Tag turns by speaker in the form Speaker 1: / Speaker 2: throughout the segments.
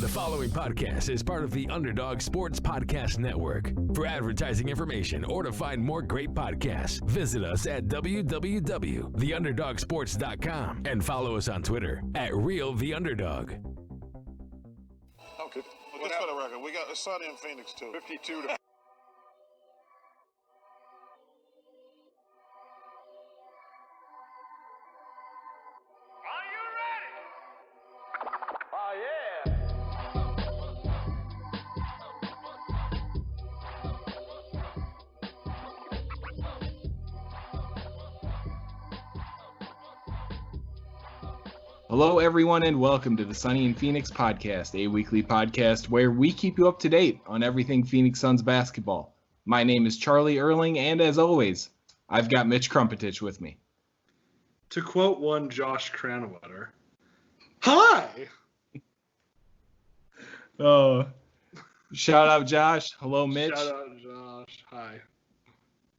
Speaker 1: The following podcast is part of the Underdog Sports Podcast Network. For advertising information or to find more great podcasts, visit us at www.theunderdogsports.com and follow us on Twitter at RealTheUnderdog.
Speaker 2: Okay. Well, just for the record, we got Sunny in Phoenix too. 52 to.
Speaker 3: Hello, everyone, and welcome to the Sunny in Phoenix podcast, a weekly podcast where we keep you up to date on everything Phoenix Suns basketball. My name is Charlie Erling, and as always, I've got Mitch Krumpetich with me.
Speaker 4: To quote one Josh Cranwetter, hi!
Speaker 3: Oh, shout out Josh. Hello, Mitch.
Speaker 4: Shout out Josh. Hi.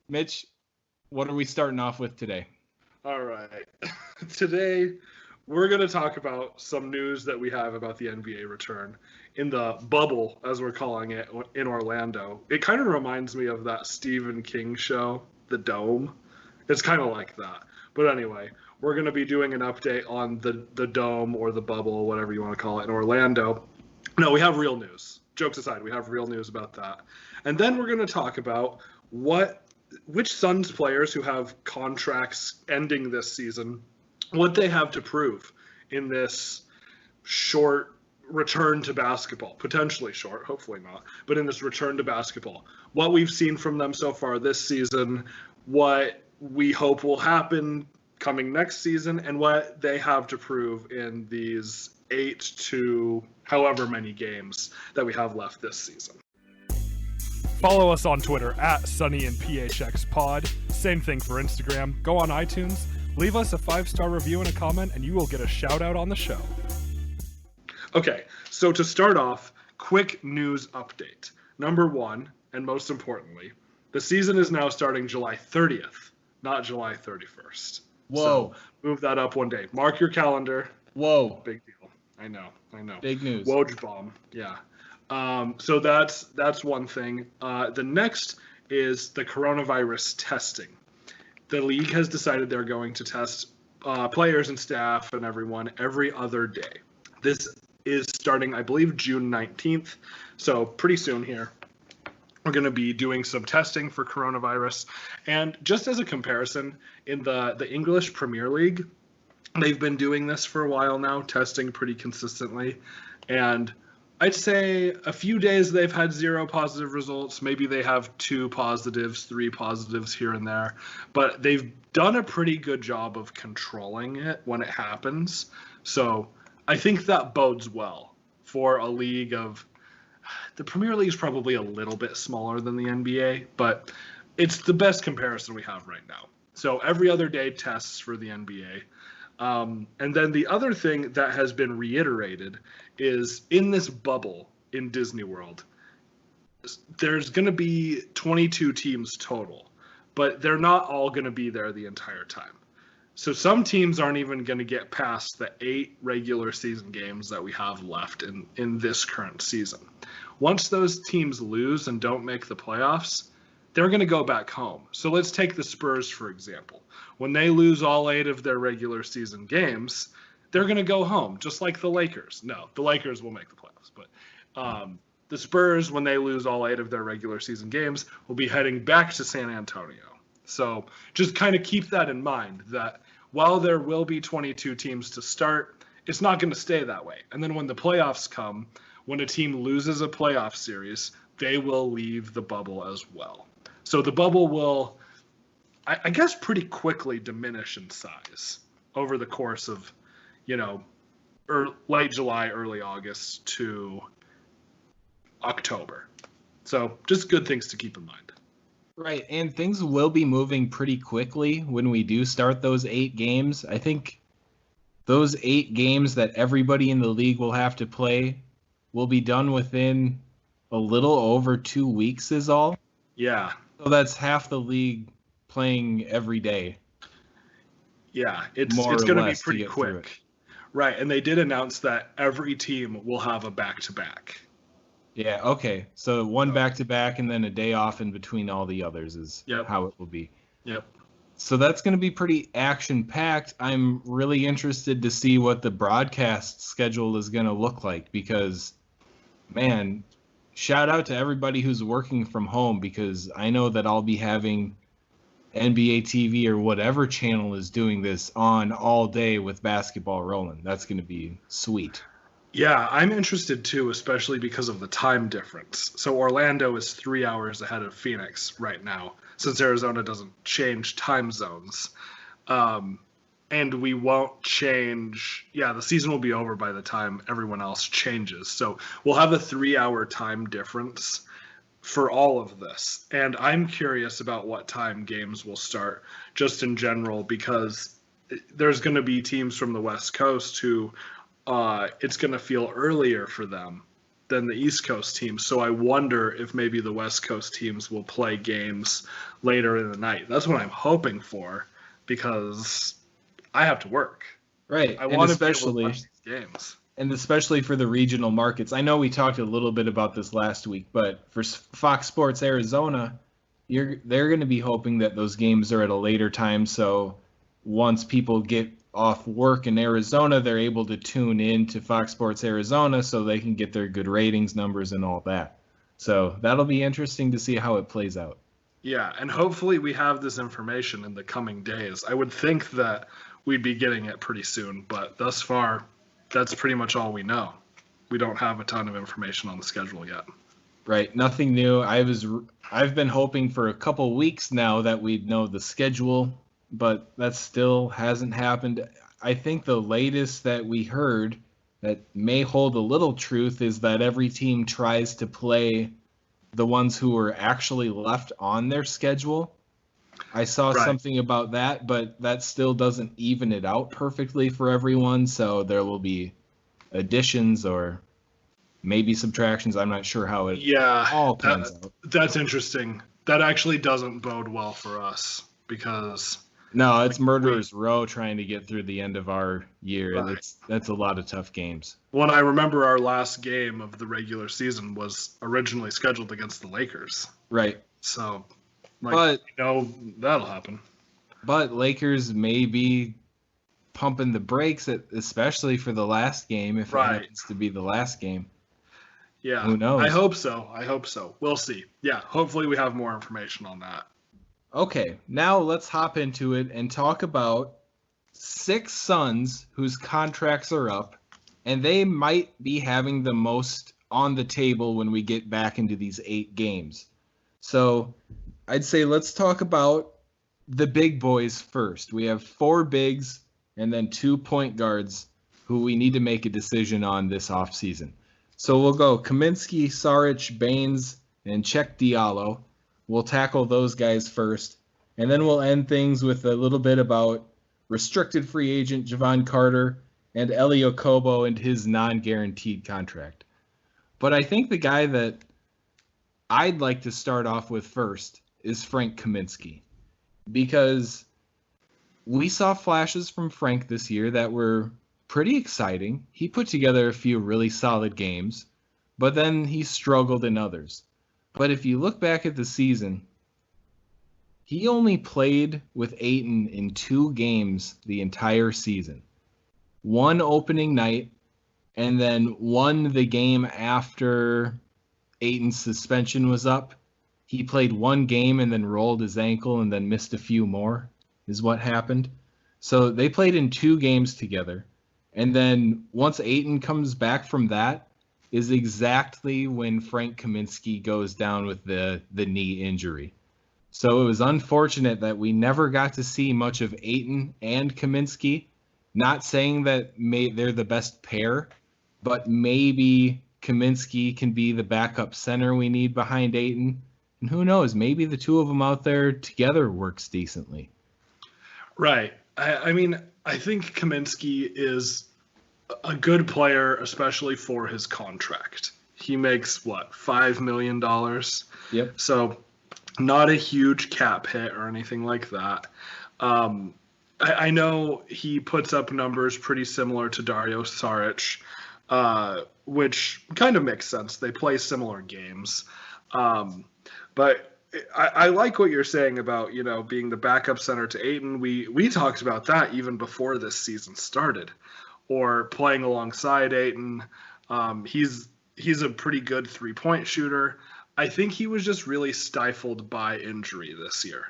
Speaker 3: Mitch, what are we starting off with today?
Speaker 4: All right. Today, we're going to talk about some news that we have about the NBA return in the bubble, as we're calling it, in Orlando. It kind of reminds me of that Stephen King show, The Dome. It's kind of like that. But anyway, we're going to be doing an update on the Dome or the bubble, whatever you want to call it, in Orlando. No, we have real news. Jokes aside, we have real news about that. And then we're going to talk about which Suns players who have contracts ending this season, what they have to prove in this short return to basketball, potentially short, hopefully not, but in this return to basketball, what we've seen from them so far this season, what we hope will happen coming next season, and what they have to prove in these 8 to however many games that we have left this season.
Speaker 5: Follow us on Twitter at SunnyandPHXPod. Same thing for Instagram. Go on iTunes. Leave us a 5-star review and a comment, and you will get a shout-out on the show.
Speaker 4: Okay, so to start off, quick news update. Number one, and most importantly, the season is now starting July 30th, not July 31st.
Speaker 3: Whoa.
Speaker 4: So move that up one day. Mark your calendar.
Speaker 3: Whoa.
Speaker 4: Big deal. I know.
Speaker 3: Big news.
Speaker 4: Woj bomb. Yeah. So that's one thing. The next is the coronavirus testing. The league has decided they're going to test players and staff and everyone every other day. This is starting, I believe, June 19th, so pretty soon here. We're going to be doing some testing for coronavirus. And just as a comparison, in the English Premier League, they've been doing this for a while now, testing pretty consistently. And I'd say a few days they've had 0 positive results. Maybe they have 2 positives, 3 positives here and there. But they've done a pretty good job of controlling it when it happens. So I think that bodes well for a league of... The Premier League is probably a little bit smaller than the NBA, but it's the best comparison we have right now. So every other day tests for the NBA. And then the other thing that has been reiterated is in this bubble in Disney World, there's going to be 22 teams total, but they're not all going to be there the entire time. So some teams aren't even going to get past the 8 regular season games that we have left in this current season. Once those teams lose and don't make the playoffs, they're going to go back home. So let's take the Spurs, for example. When they lose all 8 of their regular season games, they're going to go home, just like the Lakers. No, the Lakers will make the playoffs. But the Spurs, when they lose all 8 of their regular season games, will be heading back to San Antonio. So just kind of keep that in mind, that while there will be 22 teams to start, it's not going to stay that way. And then when the playoffs come, when a team loses a playoff series, they will leave the bubble as well. So the bubble will, I guess, pretty quickly diminish in size over the course of, late July, early August to October. So just good things to keep in mind.
Speaker 3: Right, and things will be moving pretty quickly when we do start those 8 games. I think those 8 games that everybody in the league will have to play will be done within a little over 2 weeks is all.
Speaker 4: Yeah.
Speaker 3: So that's half the league playing every day.
Speaker 4: Yeah, it's going to be pretty quick. Right, and they did announce that every team will have a back-to-back.
Speaker 3: Yeah, okay. So one back-to-back and then a day off in between all the others is how it will be.
Speaker 4: Yep.
Speaker 3: So that's going to be pretty action-packed. I'm really interested to see what the broadcast schedule is going to look like because, man, shout out to everybody who's working from home because I know that I'll be having NBA TV or whatever channel is doing this on all day with basketball rolling. That's going to be sweet.
Speaker 4: Yeah, I'm interested too, especially because of the time difference. So Orlando is 3 hours ahead of Phoenix right now, since Arizona doesn't change time zones. And we won't change. Yeah, the season will be over by the time everyone else changes. So we'll have a 3 hour time difference for all of this. And I'm curious about what time games will start just in general, because there's going to be teams from the West Coast who it's going to feel earlier for them than the East Coast teams. So I wonder if maybe the West Coast teams will play games later in the night. That's what I'm hoping for because I have to work.
Speaker 3: Right.
Speaker 4: I want to be able to watch these games.
Speaker 3: And especially for the regional markets. I know we talked a little bit about this last week, but for Fox Sports Arizona, they're going to be hoping that those games are at a later time. So once people get off work in Arizona, they're able to tune in to Fox Sports Arizona so they can get their good ratings numbers and all that. So that'll be interesting to see how it plays out.
Speaker 4: Yeah, and hopefully we have this information in the coming days. I would think that we'd be getting it pretty soon, but thus far, that's pretty much all we know. We don't have a ton of information on the schedule yet.
Speaker 3: Right, nothing new. I've been hoping for a couple weeks now that we'd know the schedule, but that still hasn't happened. I think the latest that we heard that may hold a little truth is that every team tries to play the ones who are actually left on their schedule. I saw something about that, but that still doesn't even it out perfectly for everyone, so there will be additions or maybe subtractions. I'm not sure how it all pans out.
Speaker 4: That's interesting. That actually doesn't bode well for us because...
Speaker 3: No, it's Murderer's Row trying to get through the end of our year.
Speaker 4: Right.
Speaker 3: That's a lot of tough games.
Speaker 4: Well, I remember our last game of the regular season was originally scheduled against the Lakers.
Speaker 3: Right.
Speaker 4: So,
Speaker 3: but
Speaker 4: that'll happen.
Speaker 3: But Lakers may be pumping the brakes, especially for the last game, if it happens to be the last game.
Speaker 4: Yeah.
Speaker 3: Who knows?
Speaker 4: I hope so. We'll see. Yeah, hopefully we have more information on that.
Speaker 3: Okay, now let's hop into it and talk about 6 Suns whose contracts are up, and they might be having the most on the table when we get back into these 8 games. So I'd say let's talk about the big boys first. We have 4 bigs and then 2 point guards who we need to make a decision on this offseason. So we'll go Kaminsky, Saric, Baines, and Cheick Diallo. We'll tackle those guys first, and then we'll end things with a little bit about restricted free agent Javon Carter and Eli Okobo and his non-guaranteed contract. But I think the guy that I'd like to start off with first is Frank Kaminsky, because we saw flashes from Frank this year that were pretty exciting. He put together a few really solid games, but then he struggled in others. But if you look back at the season, he only played with Ayton in 2 games the entire season. One opening night, and then one the game after Ayton's suspension was up. He played 1 game and then rolled his ankle and then missed a few more, is what happened. So they played in 2 games together. And then once Ayton comes back from that, is exactly when Frank Kaminsky goes down with the knee injury. So it was unfortunate that we never got to see much of Ayton and Kaminsky. Not saying that they're the best pair, but maybe Kaminsky can be the backup center we need behind Ayton. And who knows, maybe the 2 of them out there together works decently.
Speaker 4: Right. I mean, I think Kaminsky is a good player, especially for his contract. He makes, $5 million?
Speaker 3: Yep.
Speaker 4: So not a huge cap hit or anything like that. I know he puts up numbers pretty similar to Dario Saric, which kind of makes sense. They play similar games. But I like what you're saying about, being the backup center to Ayton. We talked about that even before this season started, or playing alongside Ayton. He's a pretty good 3-point shooter. I think he was just really stifled by injury this year.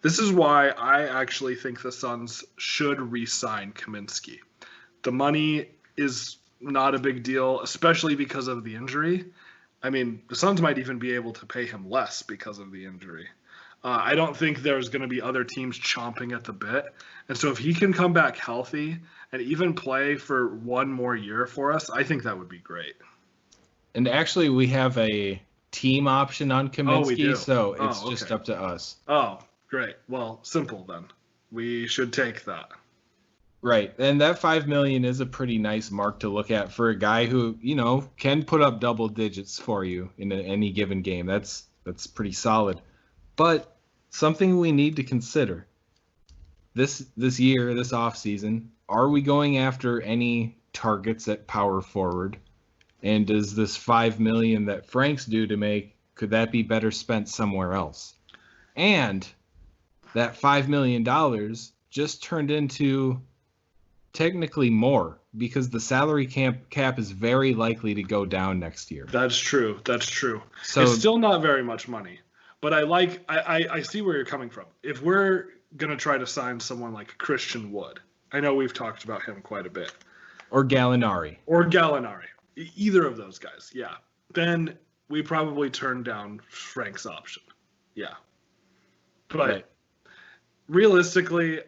Speaker 4: This is why I actually think the Suns should re-sign Kaminsky. The money is not a big deal, especially because of the injury. I mean, the Suns might even be able to pay him less because of the injury. I don't think there's going to be other teams chomping at the bit. And so if he can come back healthy and even play for one more year for us, I think that would be great.
Speaker 3: And actually, we have a team option on Kaminsky, so it's just up to us.
Speaker 4: Oh, great. Well, simple then. We should take that.
Speaker 3: Right, and that $5 million is a pretty nice mark to look at for a guy who, can put up double digits for you in any given game. That's pretty solid. But something we need to consider this year, this offseason, are we going after any targets at power forward? And does this $5 million that Frank's due to make, could that be better spent somewhere else? And that $5 million just turned into technically more, because the salary cap is very likely to go down next year.
Speaker 4: That's true. So it's still not very much money, but I see where you're coming from. If we're going to try to sign someone like Christian Wood, I know we've talked about him quite a bit.
Speaker 3: Or Gallinari.
Speaker 4: Either of those guys, yeah. Then we probably turn down Frank's option. Yeah. But realistically,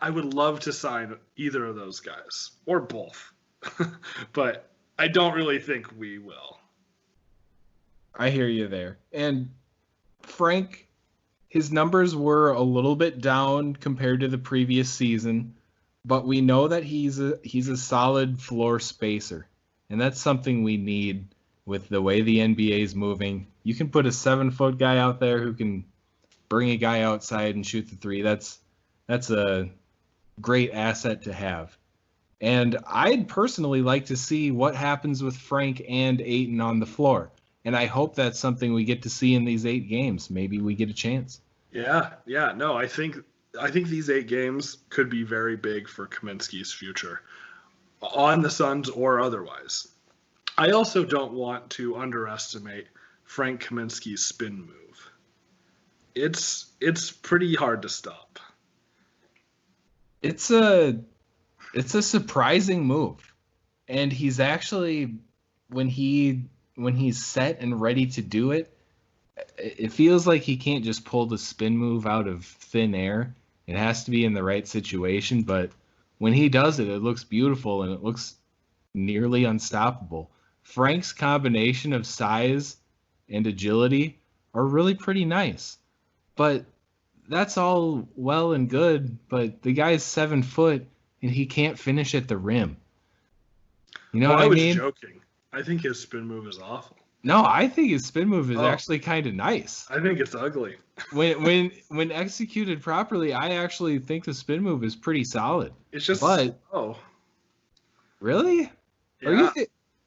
Speaker 4: I would love to sign either of those guys, or both. But I don't really think we will.
Speaker 3: I hear you there. And Frank, his numbers were a little bit down compared to the previous season, but we know that he's a solid floor spacer. And that's something we need with the way the NBA is moving. You can put a 7-foot guy out there who can bring a guy outside and shoot the three. That's a great asset to have. And I'd personally like to see what happens with Frank and Ayton on the floor. And I hope that's something we get to see in these 8 games. Maybe we get a chance.
Speaker 4: Yeah. No, I think these 8 games could be very big for Kaminsky's future, on the Suns or otherwise. I also don't want to underestimate Frank Kaminsky's spin move. It's pretty hard to stop.
Speaker 3: It's a surprising move. And he's actually, when he's set and ready to do it, it feels like he can't just pull the spin move out of thin air. It has to be in the right situation, but when he does it, it looks beautiful and it looks nearly unstoppable. Frank's combination of size and agility are really pretty nice. But that's all well and good, but the guy's 7 foot and he can't finish at the rim. You know what I mean?
Speaker 4: I was joking. I think his spin move is awful.
Speaker 3: No, I think his spin move is actually kind of nice.
Speaker 4: I think it's ugly.
Speaker 3: when executed properly, I actually think the spin move is pretty solid.
Speaker 4: It's just
Speaker 3: Really?
Speaker 4: Yeah.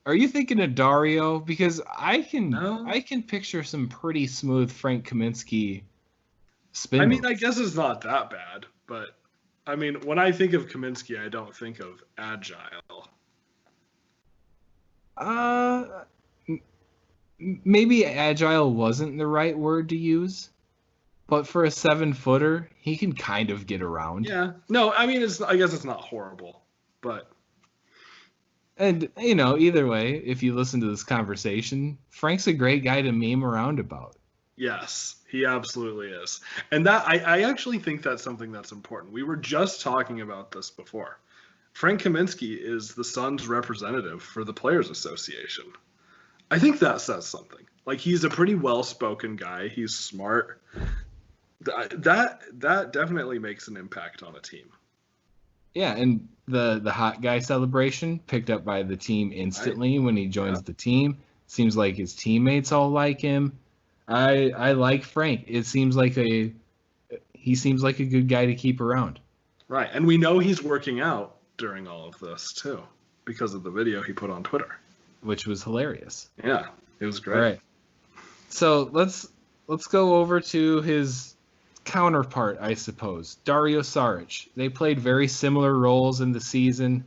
Speaker 3: Are you thinking of Dario? Because I can picture some pretty smooth Frank Kaminsky spin moves.
Speaker 4: I guess it's not that bad, but when I think of Kaminsky, I don't think of agile.
Speaker 3: Maybe agile wasn't the right word to use, but for a 7-footer, he can kind of get around.
Speaker 4: Yeah. No, I guess it's not horrible, but.
Speaker 3: And, either way, if you listen to this conversation, Frank's a great guy to meme around about.
Speaker 4: Yes, he absolutely is. And that I actually think that's something that's important. We were just talking about this before. Frank Kaminsky is the Suns' representative for the Players Association. I think that says something. Like, he's a pretty well-spoken guy. He's smart. That definitely makes an impact on a team.
Speaker 3: Yeah, and the hot guy celebration picked up by the team instantly when he joins the team. Seems like his teammates all like him. I like Frank. He seems like a good guy to keep around.
Speaker 4: Right. And we know he's working out during all of this too, because of the video he put on Twitter.
Speaker 3: which was hilarious.
Speaker 4: Yeah, it was great.
Speaker 3: All right. So let's go over to his counterpart, I suppose, Dario Saric. They played very similar roles in the season.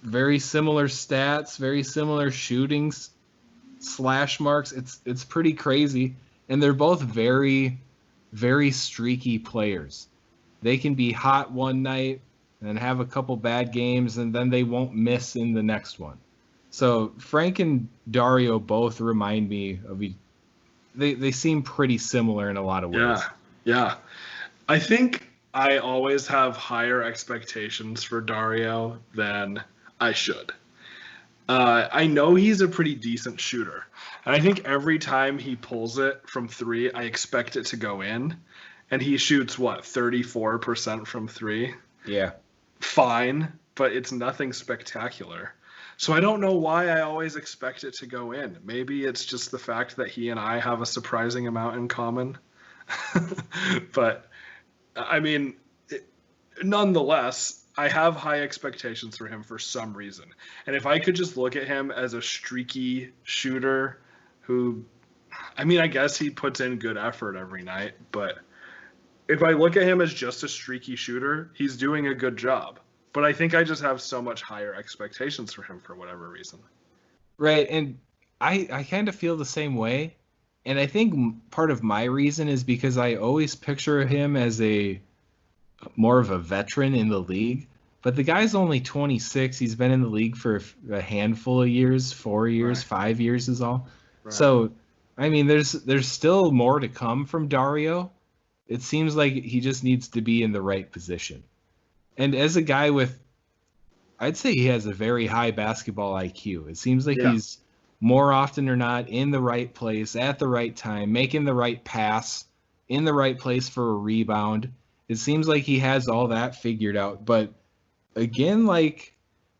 Speaker 3: Very similar stats, very similar shootings, slash marks. It's pretty crazy, and they're both very, very streaky players. They can be hot one night and have a couple bad games, and then they won't miss in the next one. So Frank and Dario both remind me of they seem pretty similar in a lot of ways.
Speaker 4: Yeah. I think I always have higher expectations for Dario than I should. I know he's a pretty decent shooter, and I think every time he pulls it from three, I expect it to go in, and he shoots 34% from three.
Speaker 3: Yeah.
Speaker 4: Fine, but it's nothing spectacular. So I don't know why I always expect it to go in. Maybe it's just the fact that he and I have a surprising amount in common. But I mean, nonetheless, I have high expectations for him for some reason. And if I could just look at him as a streaky shooter who, I mean, I guess he puts in good effort every night, but if I look at him as just a streaky shooter, he's doing a good job. But I think I just have so much higher expectations for him for whatever reason.
Speaker 3: Right, and I kind of feel the same way. And I think part of my reason is because I always picture him as more of a veteran in the league. But the guy's only 26. He's been in the league for a handful of years, 4 years,
Speaker 4: Right.
Speaker 3: 5 years is all.
Speaker 4: Right.
Speaker 3: So, I mean, there's still more to come from Dario. It seems like he just needs to be in the right position. And as a guy I'd say he has a very high basketball IQ. It seems like he's more often or not in the right place at the right time, making the right pass, in the right place for a rebound. It seems like he has all that figured out. But again, like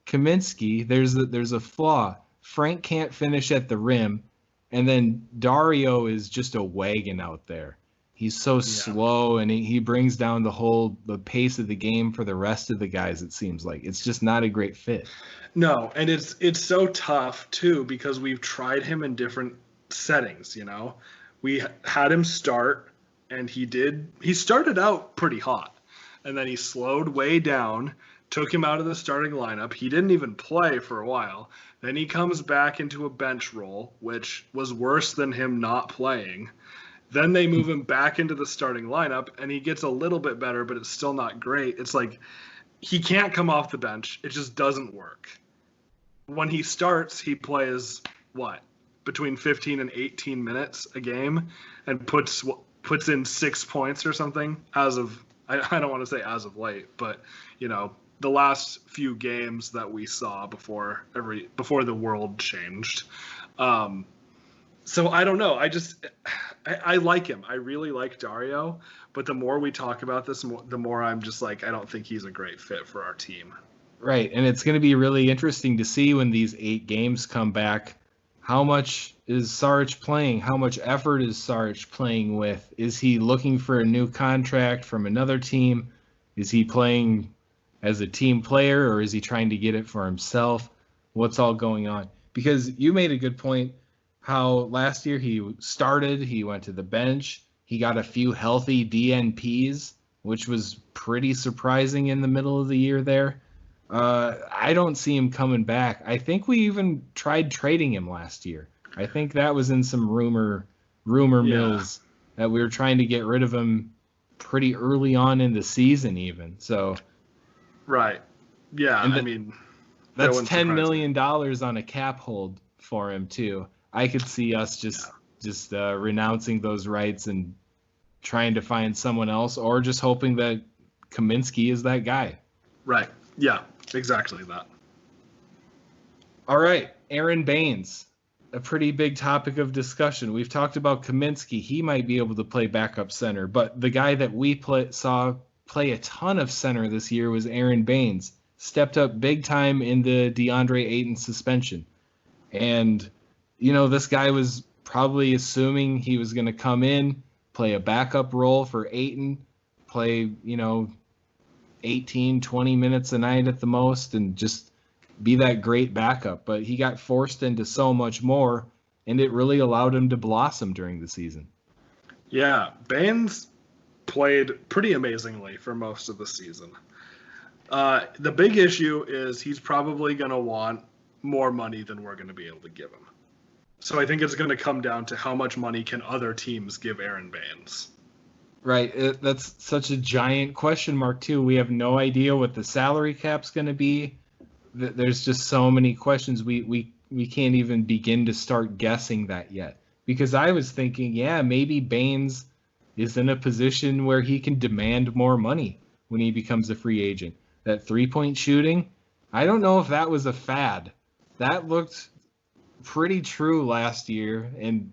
Speaker 3: Kaminsky, there's a flaw. Frank can't finish at the rim, and then Dario is just a wagon out there. He's so slow, and he brings down the pace of the game for the rest of the guys, it seems like. It's just not a great fit.
Speaker 4: No, and it's so tough, too, because we've tried him in different settings, you know? We had him start, and he started out pretty hot, and then he slowed way down, took him out of the starting lineup. He didn't even play for a while. Then he comes back into a bench role, which was worse than him not playing. Then they move him back into the starting lineup, and he gets a little bit better, but it's still not great. It's like he can't come off the bench. It just doesn't work. When he starts, he plays, between 15 and 18 minutes a game and puts in 6 points or something as of, I don't want to say as of late, but, you know, the last few games that we saw before the world changed. So I don't know. I like him. I really like Dario, but the more we talk about this, the more I'm just like, I don't think he's a great fit for our team.
Speaker 3: Right, and it's going to be really interesting to see when these 8 games come back. How much is Saric playing? How much effort is Saric playing with? Is he looking for a new contract from another team? Is he playing as a team player, or is he trying to get it for himself? What's all going on? Because you made a good point. How last year he started, he went to the bench, he got a few healthy DNPs, which was pretty surprising in the middle of the year there. I don't see him coming back. I think we even tried trading him last year. I think that was in some rumor mills that we were trying to get rid of him pretty early on in the season even. So,
Speaker 4: right. Yeah,
Speaker 3: and
Speaker 4: I mean,
Speaker 3: that's $10 million on a cap hold for him too. I could see us just renouncing those rights and trying to find someone else, or just hoping that Kaminsky is that guy.
Speaker 4: Right. Yeah, exactly that.
Speaker 3: All right, Aaron Baines, a pretty big topic of discussion. We've talked about Kaminsky. He might be able to play backup center, but the guy that we saw play a ton of center this year was Aaron Baines. Stepped up big time in the DeAndre Ayton suspension. And you know, this guy was probably assuming he was going to come in, play a backup role for Ayton, play, 18, 20 minutes a night at the most and just be that great backup. But he got forced into so much more, and it really allowed him to blossom during the season.
Speaker 4: Yeah, Baines played pretty amazingly for most of the season. The big issue is he's probably going to want more money than we're going to be able to give him. So I think it's going to come down to how much money can other teams give Aaron Baines.
Speaker 3: Right. That's such a giant question mark, too. We have no idea what the salary cap's going to be. There's just so many questions. We can't even begin to start guessing that yet. Because I was thinking, yeah, maybe Baines is in a position where he can demand more money when he becomes a free agent. That three-point shooting, I don't know if that was a fad. That looked pretty true last year, and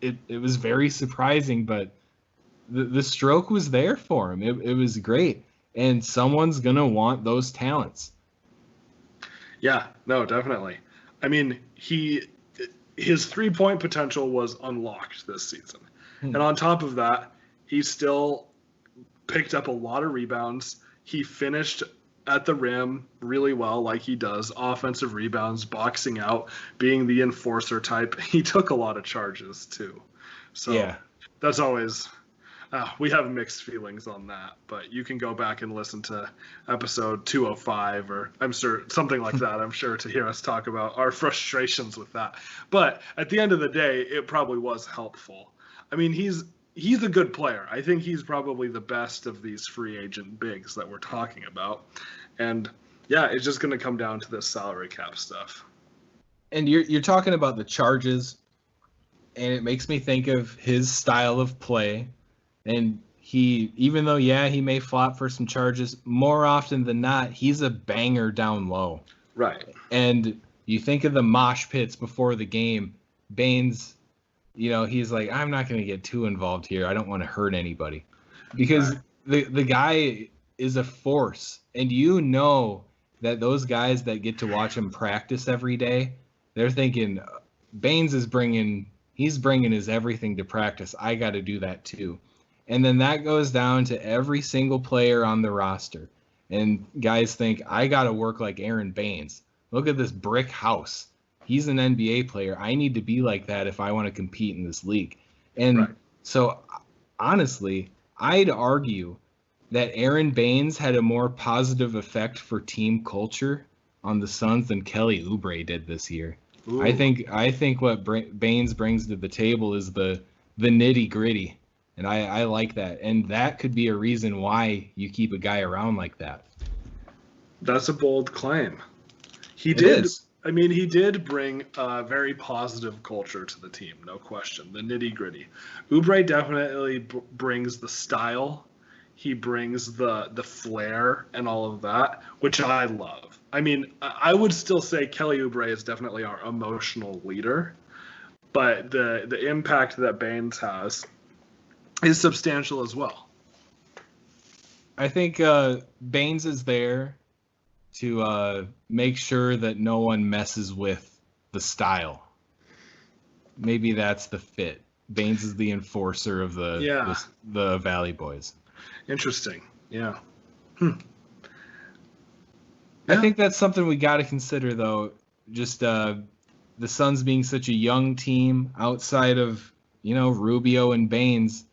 Speaker 3: it was very surprising, but the stroke was there for him. It was great, and someone's going to want those talents.
Speaker 4: Yeah, no, definitely. I mean, his three-point potential was unlocked this season. And on top of that, he still picked up a lot of rebounds. He finished at the rim really well, like he does. Offensive rebounds, boxing out, being the enforcer type. He took a lot of charges, too. So yeah, that's always... we have mixed feelings on that, but you can go back and listen to episode 205, or I'm sure something like that, I'm sure, to hear us talk about our frustrations with that. But at the end of the day, it probably was helpful. I mean, he's a good player. I think he's probably the best of these free agent bigs that we're talking about. And yeah, it's just going to come down to this salary cap stuff.
Speaker 3: And you're talking about the charges, and it makes me think of his style of play. And he, even though, he may flop for some charges, more often than not, he's a banger down low.
Speaker 4: Right.
Speaker 3: And you think of the mosh pits before the game, Baines, he's like, I'm not going to get too involved here. I don't want to hurt anybody. Because the guy is a force. And that those guys that get to watch him practice every day, they're thinking, Baines he's bringing his everything to practice. I got to do that too. And then that goes down to every single player on the roster. And guys think, I got to work like Aaron Baines. Look at this brick house. He's an NBA player. I need to be like that if I want to compete in this league. And so, honestly, I'd argue that Aaron Baines had a more positive effect for team culture on the Suns than Kelly Oubre did this year. Ooh. I think what Baines brings to the table is the nitty-gritty. And I like that. And that could be a reason why you keep a guy around like that.
Speaker 4: That's a bold claim. He did bring a very positive culture to the team, no question. The nitty-gritty. Oubre definitely brings the style. He brings the flair and all of that, which I love. I mean, I would still say Kelly Oubre is definitely our emotional leader. But the impact that Baines has is substantial as well.
Speaker 3: I think Baines is there to make sure that no one messes with the style. Maybe that's the fit. Baines is the enforcer of the Valley Boys.
Speaker 4: Interesting. Yeah.
Speaker 3: I think that's something we got to consider, though. Just the Suns being such a young team outside of Rubio and Baines.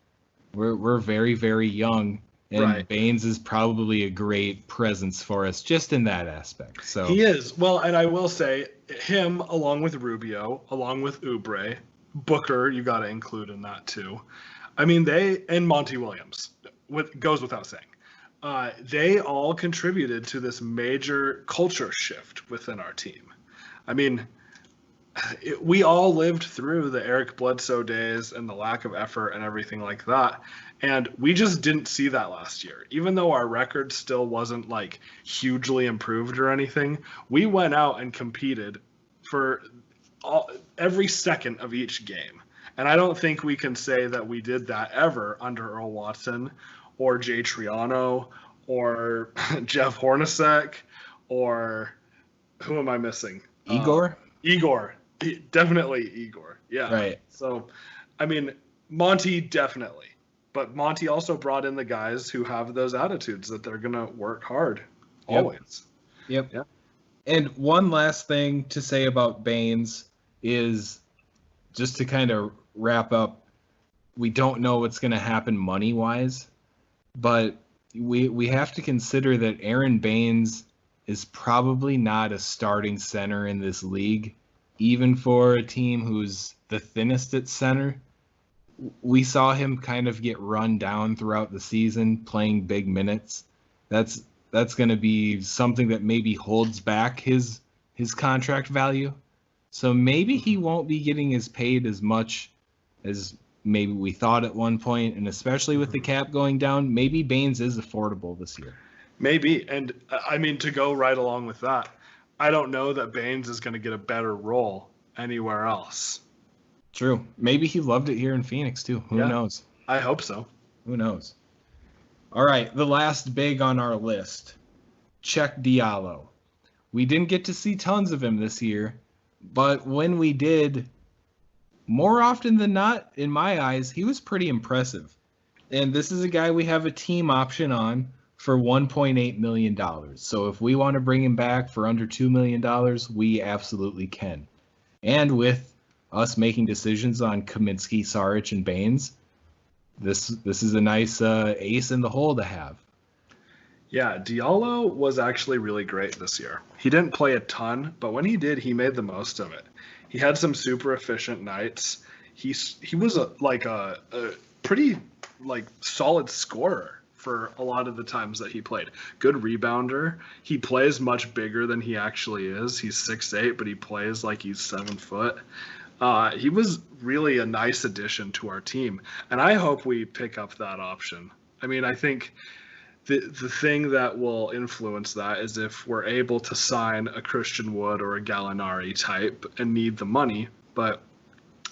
Speaker 3: We're very, very young, and Baines is probably a great presence for us just in that aspect. So
Speaker 4: he is. Well, and I will say him along with Rubio, along with Oubre, Booker, you got to include in that too. I mean, and Monty Williams, goes without saying. They all contributed to this major culture shift within our team. I mean, we all lived through the Eric Bledsoe days and the lack of effort and everything like that. And we just didn't see that last year. Even though our record still wasn't like hugely improved or anything, we went out and competed for every second of each game. And I don't think we can say that we did that ever under Earl Watson or Jay Triano or Jeff Hornacek or who am I missing?
Speaker 3: Igor?
Speaker 4: Igor. Definitely Igor. Yeah.
Speaker 3: Right.
Speaker 4: So, I mean, Monty definitely. But Monty also brought in the guys who have those attitudes that they're going to work hard
Speaker 3: Yep.
Speaker 4: always.
Speaker 3: Yep.
Speaker 4: Yeah.
Speaker 3: And one last thing to say about Baines is just to kind of wrap up, we don't know what's going to happen money-wise, but we have to consider that Aaron Baines is probably not a starting center in this league, even for a team who's the thinnest at center. We saw him kind of get run down throughout the season playing big minutes. That's going to be something that maybe holds back his contract value. So maybe he won't be getting as paid as much as maybe we thought at one point, and especially with the cap going down, maybe Baines is affordable this year.
Speaker 4: Maybe. And I mean, to go right along with that, I don't know that Baines is going to get a better role anywhere else.
Speaker 3: True. Maybe he loved it here in Phoenix too. Who knows?
Speaker 4: I hope so.
Speaker 3: Who knows? All right, the last big on our list, Cheick Diallo. We didn't get to see tons of him this year, but when we did, more often than not, in my eyes, he was pretty impressive. And this is a guy we have a team option on for $1.8 million. So if we want to bring him back for under $2 million, we absolutely can. And with us making decisions on Kaminsky, Saric, and Baines, this is a nice ace in the hole to have.
Speaker 4: Yeah, Diallo was actually really great this year. He didn't play a ton, but when he did, he made the most of it. He had some super efficient nights. He was a pretty solid scorer for a lot of the times that he played. Good rebounder. He plays much bigger than he actually is. He's 6'8", but he plays like he's 7 foot. He was really a nice addition to our team, and I hope we pick up that option. I mean, I think the thing that will influence that is if we're able to sign a Christian Wood or a Gallinari type and need the money. But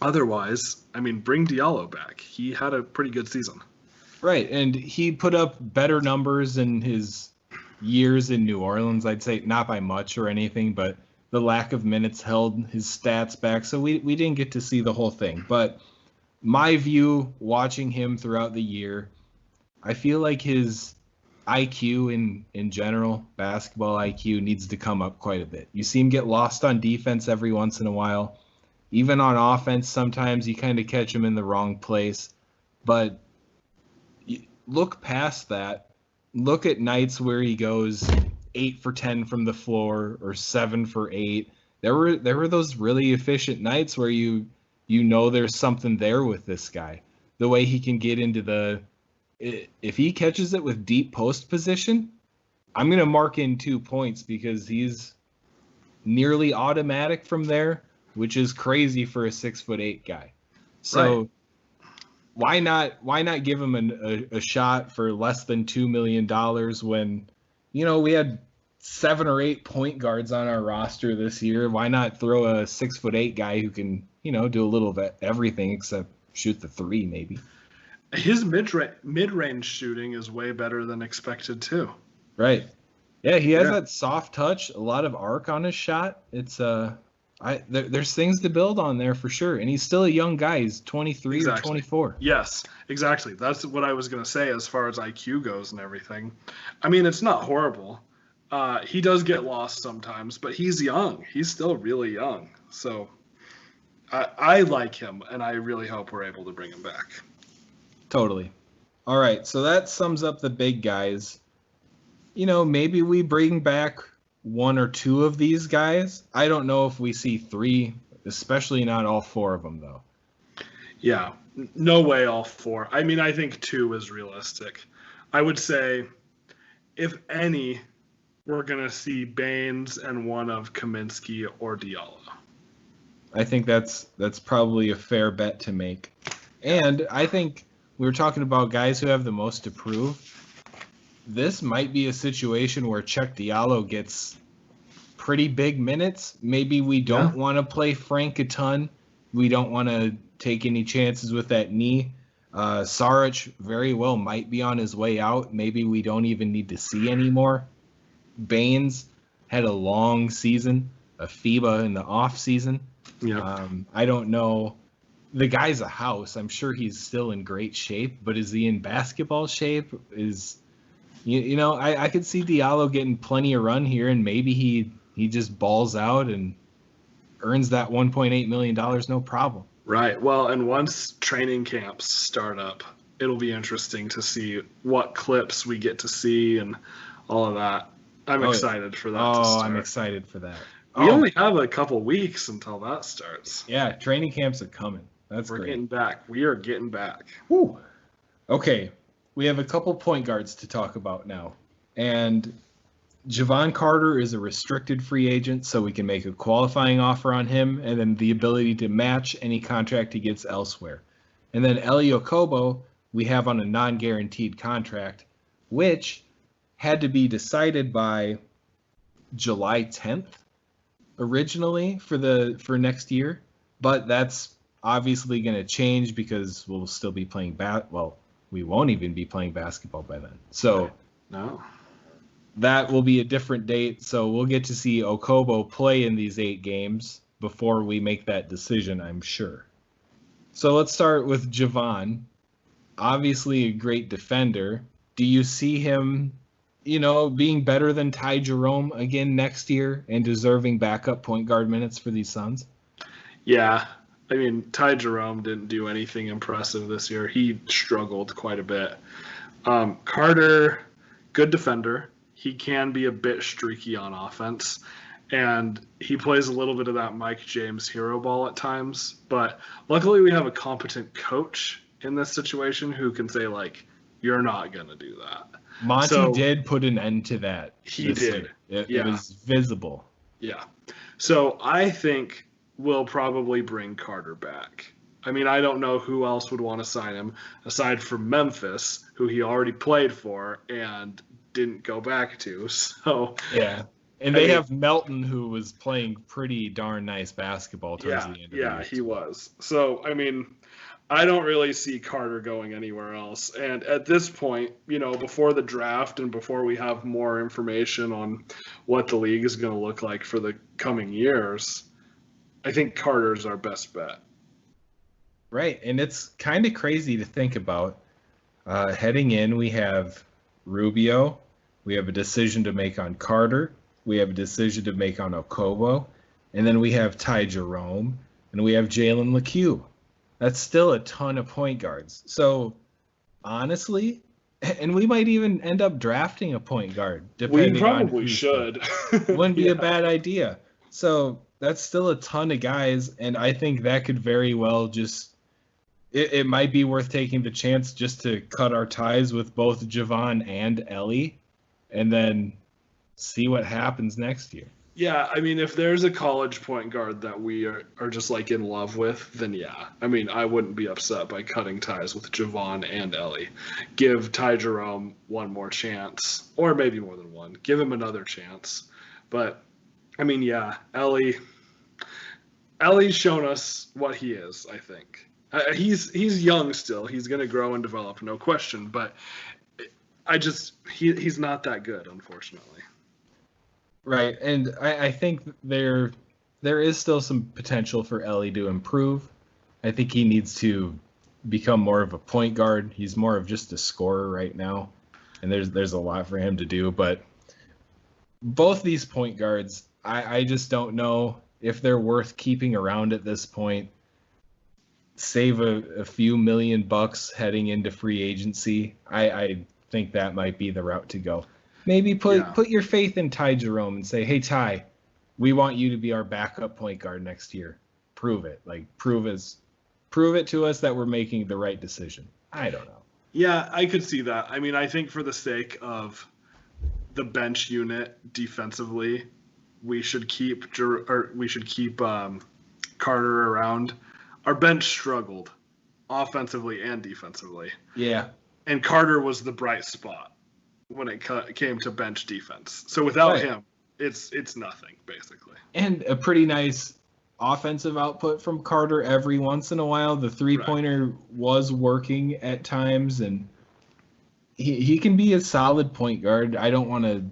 Speaker 4: otherwise, I mean, bring Diallo back. He had a pretty good season.
Speaker 3: Right, and he put up better numbers in his years in New Orleans, I'd say, not by much or anything, but the lack of minutes held his stats back, so we didn't get to see the whole thing. But my view, watching him throughout the year, I feel like his IQ in general, basketball IQ, needs to come up quite a bit. You see him get lost on defense every once in a while. Even on offense, sometimes you kind of catch him in the wrong place. But look past that. Look at nights where he goes 8 for 10 from the floor or 7 for 8. There were those really efficient nights where you know there's something there with this guy. The way he can get into if he catches it with deep post position, I'm going to mark in 2 points because he's nearly automatic from there, which is crazy for a 6'8" guy. So why not give him a shot for less than $2 million when, we had 7 or 8 point guards on our roster this year? Why not throw a 6'8" guy who can, do a little bit everything except shoot the 3 maybe?
Speaker 4: His mid-range shooting is way better than expected too.
Speaker 3: Right. Yeah, he has that soft touch, a lot of arc on his shot. It's there's things to build on there for sure, and he's still a young guy. He's 23 or 24.
Speaker 4: Yes, exactly. That's what I was going to say as far as IQ goes and everything. I mean, it's not horrible. He does get lost sometimes, but he's young. He's still really young. So I like him, and I really hope we're able to bring him back.
Speaker 3: Totally. All right, so that sums up the big guys. Maybe we bring back 1 or 2 of these guys. I don't know if we see 3, especially not all 4 of them, though.
Speaker 4: Yeah, no way all 4. I mean, I think 2 is realistic. I would say, if any, we're going to see Baines and one of Kaminsky or Diallo.
Speaker 3: I think that's probably a fair bet to make. And I think we were talking about guys who have the most to prove. This might be a situation where Cheick Diallo gets pretty big minutes. Maybe we don't want to play Frank a ton. We don't want to take any chances with that knee. Saric very well might be on his way out. Maybe we don't even need to see anymore. Baines had a long season, a FIBA in the off season.
Speaker 4: Yeah.
Speaker 3: I don't know the guy's a house. I'm sure he's still in great shape, but is he in basketball shape? I could see Diallo getting plenty of run here, and maybe he just balls out and earns that $1.8 million no problem.
Speaker 4: Right. Well, and once training camps start up, it'll be interesting to see what clips we get to see and all of that. I'm excited for that to start.
Speaker 3: I'm excited for that.
Speaker 4: We only have a couple weeks until that starts.
Speaker 3: Yeah, training camps are coming. We're great.
Speaker 4: Getting back. We are getting back.
Speaker 3: Woo. Okay, we have a couple point guards to talk about now. And Javon Carter is a restricted free agent, so we can make a qualifying offer on him, and then the ability to match any contract he gets elsewhere. And then Eli Okobo, we have on a non-guaranteed contract, which had to be decided by July 10th originally for next year, but that's obviously going to change because we'll still be playing we won't even be playing basketball by then. So
Speaker 4: no.
Speaker 3: That will be a different date, so we'll get to see Okobo play in these 8 games before we make that decision, I'm sure. So let's start with Javon. Obviously a great defender. Do you see him, being better than Ty Jerome again next year and deserving backup point guard minutes for these Suns?
Speaker 4: Yeah. I mean, Ty Jerome didn't do anything impressive this year. He struggled quite a bit. Carter, good defender. He can be a bit streaky on offense, and he plays a little bit of that Mike James hero ball at times. But luckily we have a competent coach in this situation who can say, you're not going to do that.
Speaker 3: Monty did put an end to that.
Speaker 4: He did.
Speaker 3: It was visible.
Speaker 4: Yeah. So I think we'll probably bring Carter back. I mean, I don't know who else would want to sign him aside from Memphis, who he already played for and didn't go back to. So
Speaker 3: yeah. And they have Melton, who was playing pretty darn nice basketball towards the end of the year.
Speaker 4: Yeah, he was. So, I mean, I don't really see Carter going anywhere else. And at this point, before the draft and before we have more information on what the league is going to look like for the coming years, I think Carter's our best bet.
Speaker 3: Right. And it's kind of crazy to think about. Heading in, we have Rubio. We have a decision to make on Carter. We have a decision to make on Okobo. And then we have Ty Jerome. And we have Jalen LeCue. That's still a ton of point guards. So, honestly, and we might even end up drafting a point guard.
Speaker 4: We probably should.
Speaker 3: Wouldn't be a bad idea. So, that's still a ton of guys. And I think that could very well just... It might be worth taking the chance just to cut our ties with both Javon and Ellie and then see what happens next year.
Speaker 4: Yeah, I mean, if there's a college point guard that we are just in love with, then yeah. I mean, I wouldn't be upset by cutting ties with Javon and Ellie. Give Ty Jerome one more chance, or maybe more than one. Give him another chance. But, I mean, yeah, Ellie's shown us what he is, I think. He's young still. He's going to grow and develop, no question. But he's not that good, unfortunately.
Speaker 3: Right, and I think there is still some potential for Ellie to improve. I think he needs to become more of a point guard. He's more of just a scorer right now, and there's a lot for him to do. But both these point guards, I just don't know if they're worth keeping around at this point. Save a few $1 million heading into free agency. I think that might be the route to go. Maybe put your faith in Ty Jerome and say, hey, Ty, we want you to be our backup point guard next year. Prove it. Prove it to us that we're making the right decision. I don't know.
Speaker 4: Yeah, I could see that. I mean, I think for the sake of the bench unit defensively, we should keep Carter around. Our bench struggled offensively and defensively.
Speaker 3: Yeah.
Speaker 4: And Carter was the bright spot when it came to bench defense. So without him, it's nothing, basically.
Speaker 3: And a pretty nice offensive output from Carter every once in a while. The three-pointer was working at times, and he can be a solid point guard. I don't want to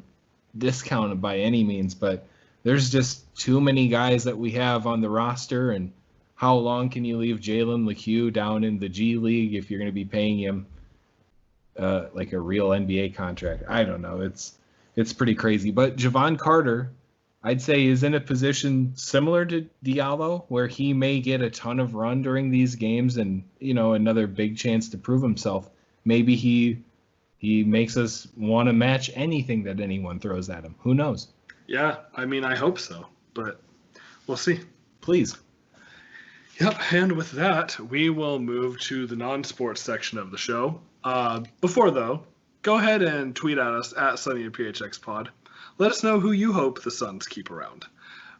Speaker 3: discount it by any means, but there's just too many guys that we have on the roster, and how long can you leave Jalen LeCue down in the G League if you're going to be paying him like a real NBA contract? I don't know. It's pretty crazy. But Javon Carter, I'd say, is in a position similar to Diallo, where he may get a ton of run during these games and, another big chance to prove himself. Maybe he makes us want to match anything that anyone throws at him. Who knows?
Speaker 4: Yeah, I mean, I hope so, but we'll see.
Speaker 3: Please.
Speaker 4: Yep, and with that, we will move to the non-sports section of the show. Before, though, go ahead and tweet at us at Sunny and PHX Pod. Let us know who you hope the Suns keep around.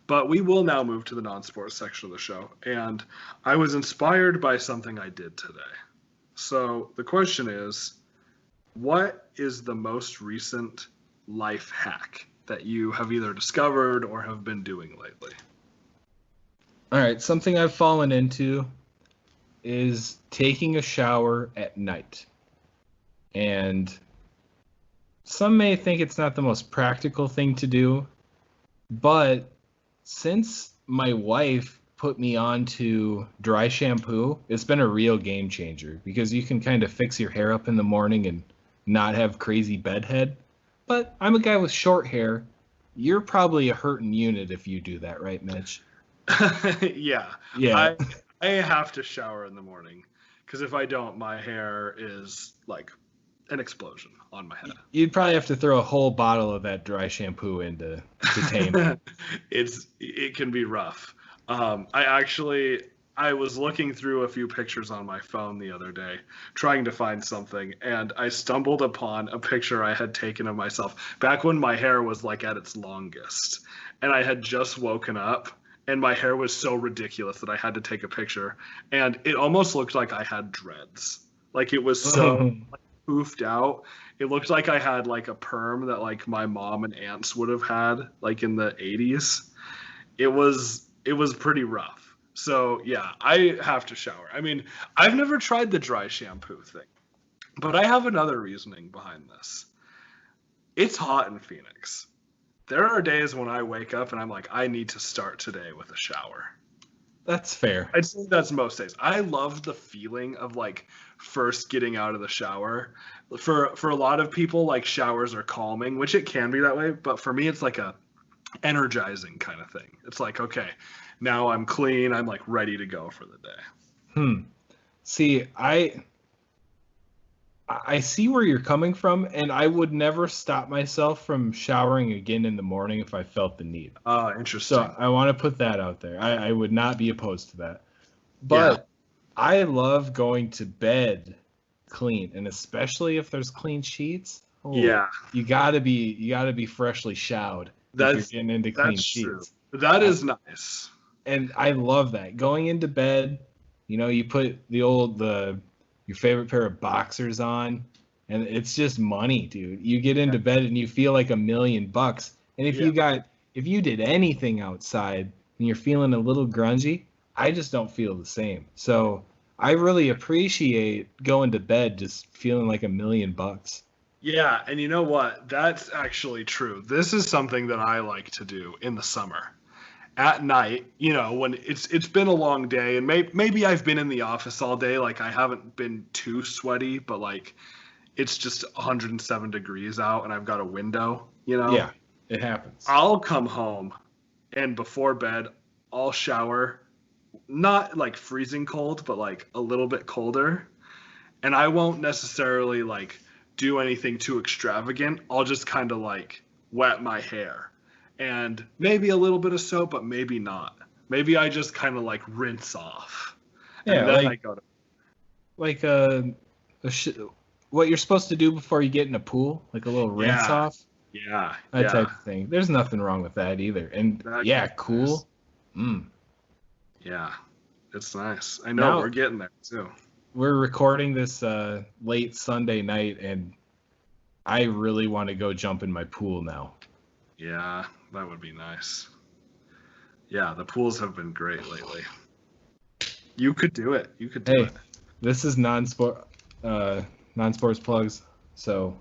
Speaker 4: But we will now move to the non-sports section of the show, and I was inspired by something I did today. So the question is, what is the most recent life hack that you have either discovered or have been doing lately?
Speaker 3: All right, something I've fallen into is taking a shower at night. And some may think it's not the most practical thing to do, but since my wife put me on to dry shampoo, it's been a real game changer because you can kind of fix your hair up in the morning and not have crazy bedhead. But I'm a guy with short hair. You're probably a hurting unit if you do that, right, Mitch?
Speaker 4: Yeah. I have to shower in the morning because if I don't, my hair is like an explosion on my head.
Speaker 3: You'd probably have to throw a whole bottle of that dry shampoo in to tame it.
Speaker 4: It can be rough. I was looking through a few pictures on my phone the other day, trying to find something, and I stumbled upon a picture I had taken of myself back when my hair was like at its longest, and I had just woken up, and my hair was so ridiculous that I had to take a picture, and it almost looked like I had dreads. Like it was so poofed out. It looked like I had like a perm that like my mom and aunts would have had like in the 80s. It was pretty rough. So yeah, I have to shower. I mean, I've never tried the dry shampoo thing, but I have another reasoning behind this. It's hot in Phoenix. There are days when I wake up and I'm like, I need to start today with a shower.
Speaker 3: That's fair.
Speaker 4: I'd say that's most days. I love the feeling of like first getting out of the shower. For a lot of people, like showers are calming, which it can be that way, but for me it's like a energizing kind of thing. It's like, okay, now I'm clean, I'm like ready to go for the day.
Speaker 3: See, I see where you're coming from, and I would never stop myself from showering again in the morning if I felt the need.
Speaker 4: Interesting.
Speaker 3: So I want to put that out there. I would not be opposed to that. But I love going to bed clean, and especially if there's clean sheets. You gotta be freshly showered. If you're getting into clean sheets. True.
Speaker 4: That is nice.
Speaker 3: And I love that. Going into bed, you put your favorite pair of boxers on, and it's just money, dude. You get into bed and you feel like $1 million. And if you did anything outside and you're feeling a little grungy, I just don't feel the same. So I really appreciate going to bed just feeling like $1 million.
Speaker 4: Yeah, and you know what? That's actually true. This is something that I like to do in the summer. At night, when it's been a long day, and maybe I've been in the office all day, like I haven't been too sweaty, but like it's just 107 degrees out and I've got a window,
Speaker 3: Yeah, it happens.
Speaker 4: I'll come home and before bed, I'll shower, not like freezing cold, but like a little bit colder. And I won't necessarily like do anything too extravagant. I'll just kind of like wet my hair. And maybe a little bit of soap, but maybe not. Maybe I just kind of like rinse off.
Speaker 3: Yeah,
Speaker 4: and then I go to...
Speaker 3: what you're supposed to do before you get in a pool, like a little rinse off.
Speaker 4: Yeah,
Speaker 3: that type of thing. There's nothing wrong with that either. And cool.
Speaker 4: Yeah, it's nice. I know we're getting there too.
Speaker 3: We're recording this late Sunday night, and I really want to go jump in my pool now.
Speaker 4: Yeah, that would be nice. Yeah, the pools have been great lately. You could do it. You could do it.
Speaker 3: This is non-sports plugs, so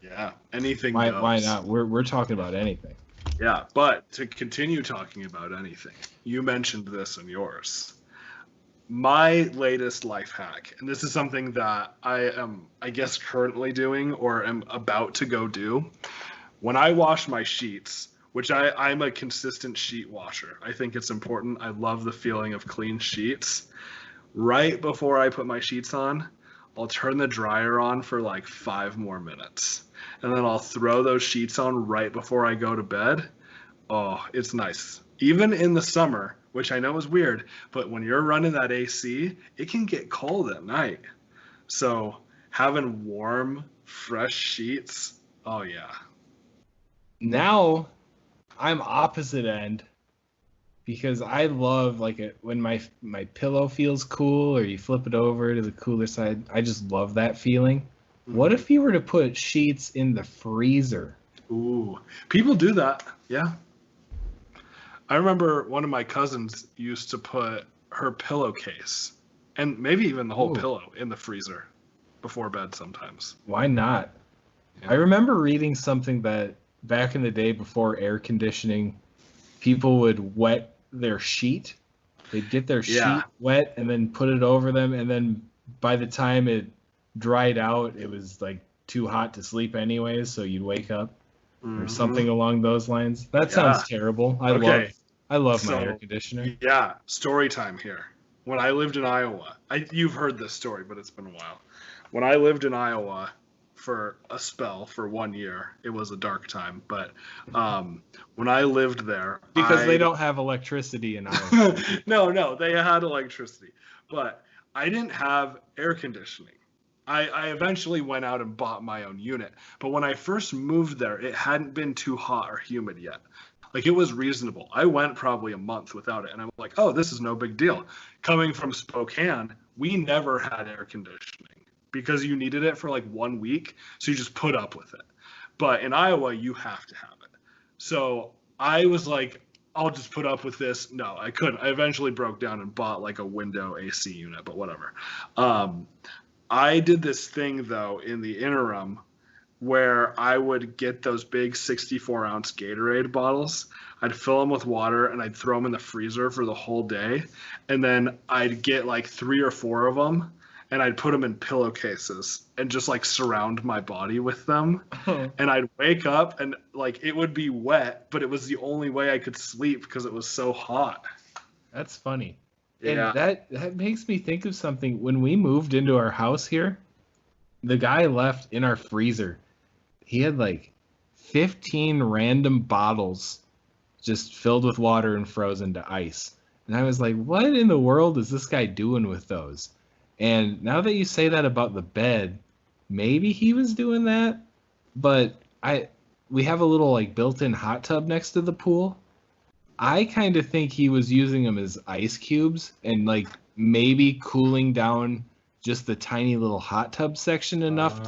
Speaker 4: yeah, anything
Speaker 3: why
Speaker 4: goes.
Speaker 3: not? We're talking about anything.
Speaker 4: Yeah, but to continue talking about anything, you mentioned this in yours. My latest life hack, and this is something that I am, I guess, currently doing or am about to go do. When I wash my sheets, which I'm a consistent sheet washer. I think it's important. I love the feeling of clean sheets. Right before I put my sheets on, I'll turn the dryer on for like 5 more minutes. And then I'll throw those sheets on right before I go to bed. Oh, it's nice. Even in the summer, which I know is weird, but when you're running that AC, it can get cold at night. So having warm, fresh sheets, oh yeah.
Speaker 3: Now I'm opposite end because I love when my pillow feels cool or you flip it over to the cooler side. I just love that feeling. What if you were to put sheets in the freezer?
Speaker 4: Ooh, people do that. Yeah. I remember one of my cousins used to put her pillowcase and maybe even the whole pillow in the freezer before bed sometimes.
Speaker 3: Why not?
Speaker 4: Yeah.
Speaker 3: I remember reading something that back in the day before air conditioning, people would wet their sheet. They'd get their sheet wet and then put it over them. And then by the time it dried out, it was like too hot to sleep anyways. So you'd wake up or something along those lines. That sounds terrible. I love my air conditioner.
Speaker 4: Yeah, story time here. When I lived in Iowa, you've heard this story, but it's been a while. When I lived in Iowa for a spell for 1 year, it was a dark time. But when I lived there,
Speaker 3: because they don't have electricity in Iowa.
Speaker 4: No, they had electricity, but I didn't have air conditioning. I eventually went out and bought my own unit, but when I first moved there, it hadn't been too hot or humid yet. Like, it was reasonable. I went probably a month without it, and I'm like, oh, this is no big deal. Coming from Spokane, we never had air conditioning because you needed it for like 1 week, so you just put up with it. But in Iowa, you have to have it. So I was like, I'll just put up with this. No, I couldn't. I eventually broke down and bought like a window AC unit, but whatever. I did this thing, though, in the interim where I would get those big 64-ounce Gatorade bottles. I'd fill them with water, and I'd throw them in the freezer for the whole day. And then I'd get like 3 or 4 of them, and I'd put them in pillowcases and just like surround my body with them. And I'd wake up, and like it would be wet, but it was the only way I could sleep because it was so hot.
Speaker 3: That's funny.
Speaker 4: Yeah.
Speaker 3: And that makes me think of something. When we moved into our house here, the guy left in our freezer. He had like 15 random bottles just filled with water and frozen to ice. And I was like, what in the world is this guy doing with those? And now that you say that about the bed, maybe he was doing that. But we have a little like built-in hot tub next to the pool. I kind of think he was using them as ice cubes and like maybe cooling down just the tiny little hot tub section enough.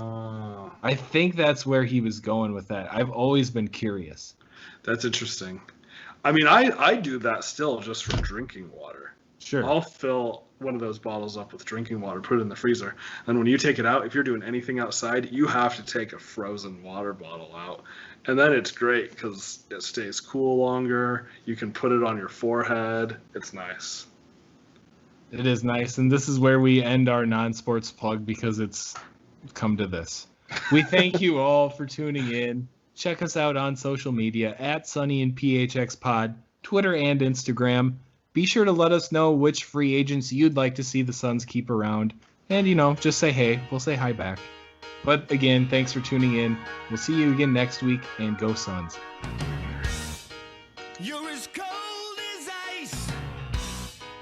Speaker 3: I think that's where he was going with that. I've always been curious.
Speaker 4: That's interesting. I mean, I do that still just for drinking water.
Speaker 3: Sure.
Speaker 4: I'll fill one of those bottles up with drinking water, put it in the freezer. And when you take it out, if you're doing anything outside, you have to take a frozen water bottle out. And then it's great because it stays cool longer. You can put it on your forehead. It's nice.
Speaker 3: It is nice. And this is where we end our non-sports plug because it's come to this. We thank you all for tuning in. Check us out on social media at Sunny and PHX Pod, Twitter and Instagram. Be sure to let us know which free agents you'd like to see the Suns keep around. And, just say hey. We'll say hi back. But again, thanks for tuning in. We'll see you again next week, and go Suns.
Speaker 6: You're as cold as ice.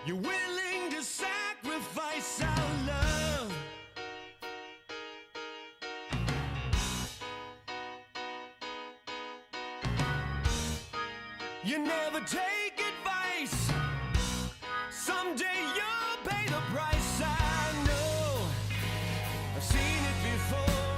Speaker 6: You're willing to sacrifice our love. You never take advice. Someday you'll pay the price. I know I've seen it before.